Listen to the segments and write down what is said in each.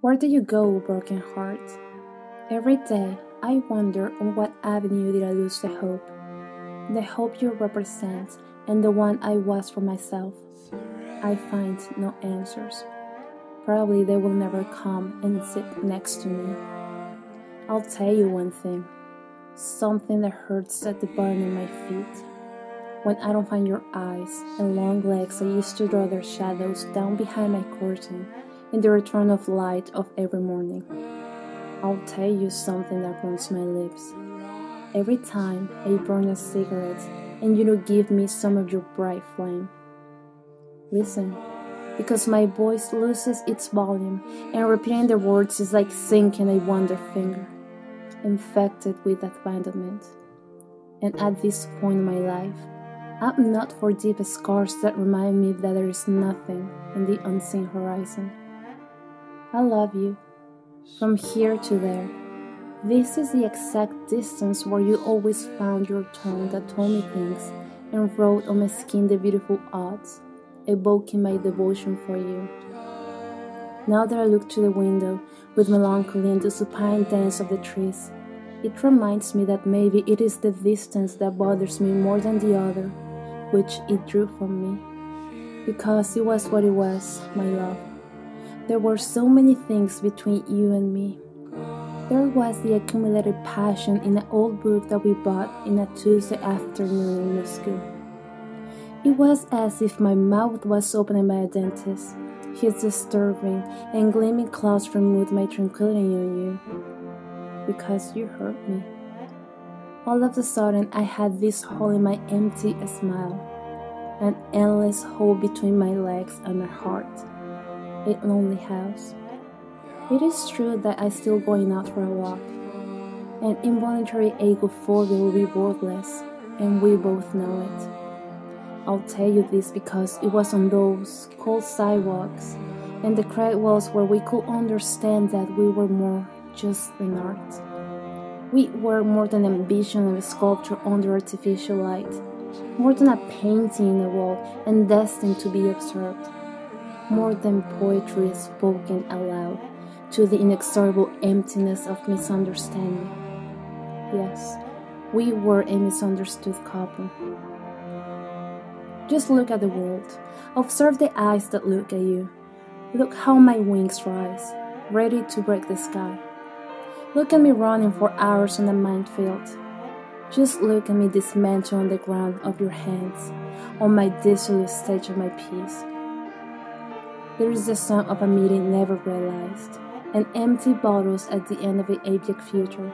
Where do you go, broken heart? Every day, I wonder on what avenue did I lose the hope you represent, and the one I was for myself. I find no answers. Probably they will never come and sit next to me. I'll tell you one thing, something that hurts at the bottom of my feet. When I don't find your eyes and long legs I used to draw their shadows down behind my curtain in the return of light of every morning. I'll tell you something that burns my lips. Every time I burn a cigarette and you don't give me some of your bright flame. Listen, because my voice loses its volume and repeating the words is like sinking a wonder finger, infected with abandonment. And at this point in my life, I'm not for deep scars that remind me that there is nothing in the unseen horizon. I love you, from here to there. This is the exact distance where you always found your tongue that told me things and wrote on my skin the beautiful odds, evoking my devotion for you. Now that I look to the window with melancholy and the supine dance of the trees, it reminds me that maybe it is the distance that bothers me more than the other, which it drew from me. Because it was what it was, my love. There were so many things between you and me. There was the accumulated passion in an old book that we bought in a Tuesday afternoon in Moscow. It was as if my mouth was opened by a dentist. His disturbing and gleaming claws removed my tranquility on you. Because you hurt me. All of a sudden, I had this hole in my empty smile, an endless hole between my legs and my heart, a lonely house. It is true that I'm still going out for a walk. An involuntary agoraphobia will be worthless, and we both know it. I'll tell you this because it was on those cold sidewalks and the cracked walls where we could understand that we were more just than art. We were more than an ambition of a sculpture under artificial light, more than a painting in a wall and destined to be observed, more than poetry spoken aloud to the inexorable emptiness of misunderstanding. Yes, we were a misunderstood couple. Just look at the world. Observe the eyes that look at you. Look how my wings rise, ready to break the sky. Look at me running for hours on a minefield. Just look at me dismantled on the ground of your hands, on my dissolute stage of my peace. There is the sound of a meeting never realized, and empty bottles at the end of an abject future.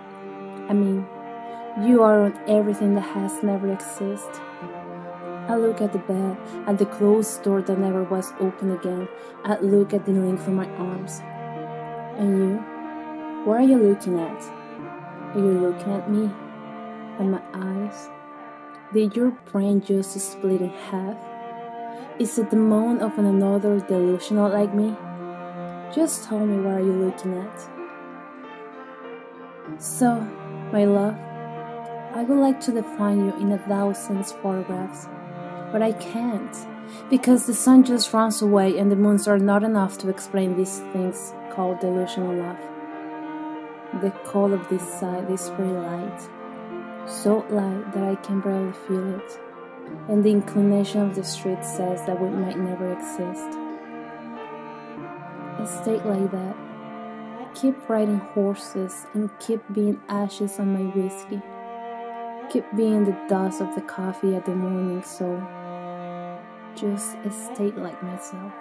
I mean, you are on everything that has never existed. I look at the bed, at the closed door that never was open again. I look at the length of my arms. And you? What are you looking at? Are you looking at me? At my eyes? Did your brain just split in half? Is it the moan of another delusional like me? Just tell me what are you looking at? So, my love, I would like to define you in 1,000 photographs, but I can't, because the sun just runs away and the moons are not enough to explain these things called delusional love. The cold of this side is very light, so light that I can barely feel it, and the inclination of the street says that we might never exist. I stay like that, keep riding horses and keep being ashes on my whiskey, keep being the dust of the coffee at the morning, so just stay like myself.